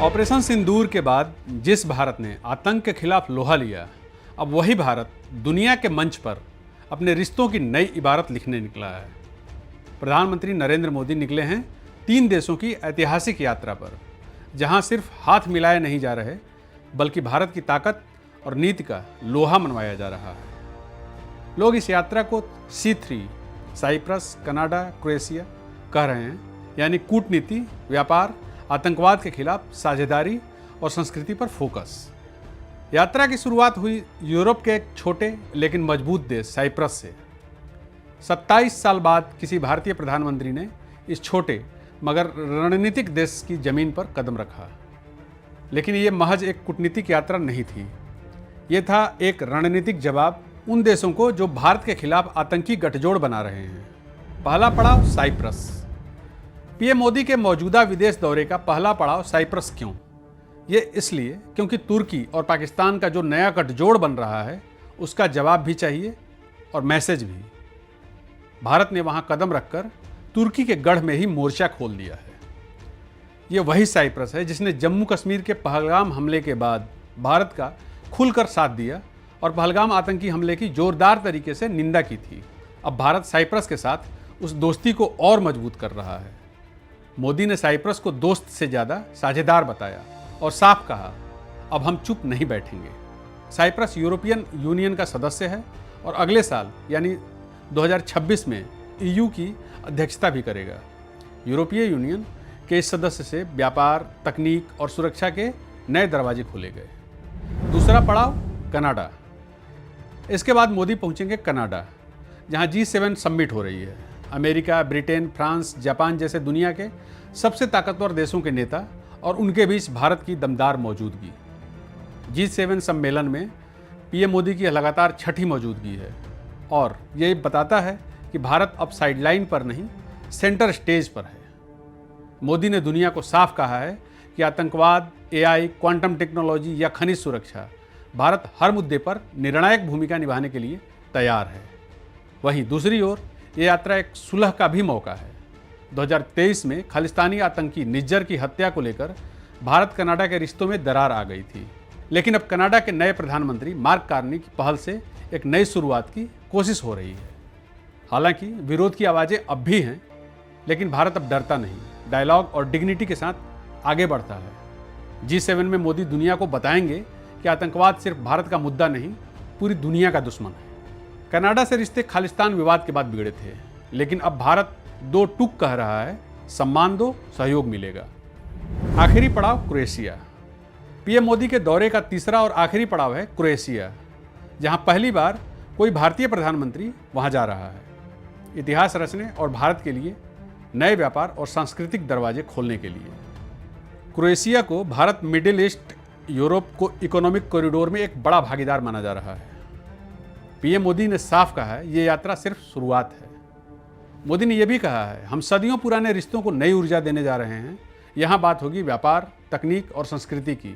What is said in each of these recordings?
Operation सिंदूर के बाद जिस भारत ने आतंक के खिलाफ लोहा लिया, अब वही भारत दुनिया के मंच पर अपने रिश्तों की नई इबारत लिखने निकला है। प्रधानमंत्री नरेंद्र मोदी निकले हैं 3 देशों की ऐतिहासिक यात्रा पर, जहां सिर्फ हाथ मिलाए नहीं जा रहे, बल्कि भारत की ताकत और नीति का लोहा मनवाया जा रहा है। लोग इस यात्रा को C3 साइप्रस, कनाडा, क्रोएशिया कह रहे हैं, यानी कूटनीति, व्यापार, आतंकवाद के खिलाफ साझेदारी और संस्कृति पर फोकस। यात्रा की शुरुआत हुई यूरोप के एक छोटे लेकिन मजबूत देश साइप्रस से। 27 साल बाद किसी भारतीय प्रधानमंत्री ने इस छोटे मगर रणनीतिक देश की जमीन पर कदम रखा। लेकिन ये महज एक कूटनीतिक यात्रा नहीं थी, ये था एक रणनीतिक जवाब उन देशों को जो भारत के खिलाफ आतंकी गठजोड़ बना रहे हैं। पहला पड़ाव साइप्रस। पीएम मोदी के मौजूदा विदेश दौरे का पहला पड़ाव साइप्रस क्यों? ये इसलिए क्योंकि तुर्की और पाकिस्तान का जो नया गठजोड़ बन रहा है, उसका जवाब भी चाहिए और मैसेज भी। भारत ने वहां कदम रखकर तुर्की के गढ़ में ही मोर्चा खोल दिया है। ये वही साइप्रस है जिसने जम्मू कश्मीर के पहलगाम हमले के बाद भारत का खुलकर साथ दिया और पहलगाम आतंकी हमले की जोरदार तरीके से निंदा की थी। अब भारत साइप्रस के साथ उस दोस्ती को और मजबूत कर रहा है। मोदी ने साइप्रस को दोस्त से ज़्यादा साझेदार बताया और साफ कहा, अब हम चुप नहीं बैठेंगे। साइप्रस यूरोपियन यूनियन का सदस्य है और अगले साल यानी 2026 में EU की अध्यक्षता भी करेगा। यूरोपीय यूनियन के इस सदस्य से व्यापार, तकनीक और सुरक्षा के नए दरवाजे खोले गए। दूसरा पड़ाव कनाडा। इसके बाद मोदी पहुंचेंगे कनाडा, जहां G7 समिट हो रही है। अमेरिका, ब्रिटेन, फ्रांस, जापान जैसे दुनिया के सबसे ताकतवर देशों के नेता और उनके बीच भारत की दमदार मौजूदगी। G7 सम्मेलन में पीएम मोदी की लगातार 6ठी मौजूदगी है और ये बताता है कि भारत अब साइडलाइन पर नहीं, सेंटर स्टेज पर है। मोदी ने दुनिया को साफ कहा है कि आतंकवाद, AI, क्वांटम टेक्नोलॉजी या खनिज सुरक्षा, भारत हर मुद्दे पर निर्णायक भूमिका निभाने के लिए तैयार है। वहीं दूसरी ओर ये यात्रा एक सुलह का भी मौका है। 2023 में खालिस्तानी आतंकी निज्जर की हत्या को लेकर भारत कनाडा के रिश्तों में दरार आ गई थी, लेकिन अब कनाडा के नए प्रधानमंत्री मार्क कार्नी की पहल से एक नई शुरुआत की कोशिश हो रही है। हालांकि विरोध की आवाज़ें अब भी हैं, लेकिन भारत अब डरता नहीं, डायलॉग और डिग्निटी के साथ आगे बढ़ता है। G7 में मोदी दुनिया को बताएंगे कि आतंकवाद सिर्फ भारत का मुद्दा नहीं, पूरी दुनिया का दुश्मन है। कनाडा से रिश्ते खालिस्तान विवाद के बाद बिगड़े थे, लेकिन अब भारत 2 टूक कह रहा है, सम्मान दो, सहयोग मिलेगा। आखिरी पड़ाव क्रोएशिया। पीएम मोदी के दौरे का तीसरा और आखिरी पड़ाव है क्रोएशिया, जहां पहली बार कोई भारतीय प्रधानमंत्री वहां जा रहा है, इतिहास रचने और भारत के लिए नए व्यापार और सांस्कृतिक दरवाजे खोलने के लिए। क्रोएशिया को भारत मिडिल ईस्ट, यूरोप को इकोनॉमिक कॉरिडोर में एक बड़ा भागीदार माना जा रहा है। पीएम मोदी ने साफ कहा है, ये यात्रा सिर्फ शुरुआत है। मोदी ने यह भी कहा है, हम सदियों पुराने रिश्तों को नई ऊर्जा देने जा रहे हैं। यहाँ बात होगी व्यापार, तकनीक और संस्कृति की,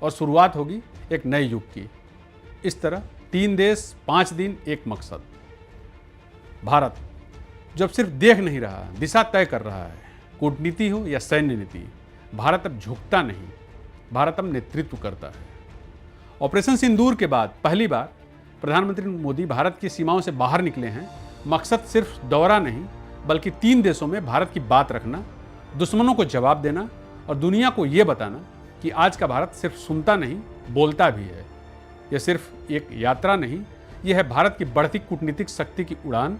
और शुरुआत होगी एक नए युग की। इस तरह 3 देश, 5 दिन, एक मकसद। भारत जब सिर्फ देख नहीं रहा, दिशा तय कर रहा है। कूटनीति हो या सैन्य नीति, भारत अब झुकता नहीं, भारत अब नेतृत्व करता है। ऑपरेशन सिंदूर के बाद पहली बार प्रधानमंत्री मोदी भारत की सीमाओं से बाहर निकले हैं। मकसद सिर्फ दौरा नहीं, बल्कि 3 देशों में भारत की बात रखना, दुश्मनों को जवाब देना और दुनिया को ये बताना कि आज का भारत सिर्फ सुनता नहीं, बोलता भी है। यह सिर्फ एक यात्रा नहीं, यह है भारत की बढ़ती कूटनीतिक शक्ति की उड़ान,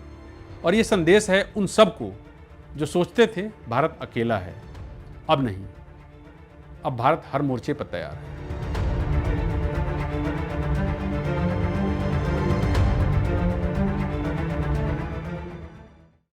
और ये संदेश है उन सबको जो सोचते थे भारत अकेला है। अब नहीं, अब भारत हर मोर्चे पर तैयार है।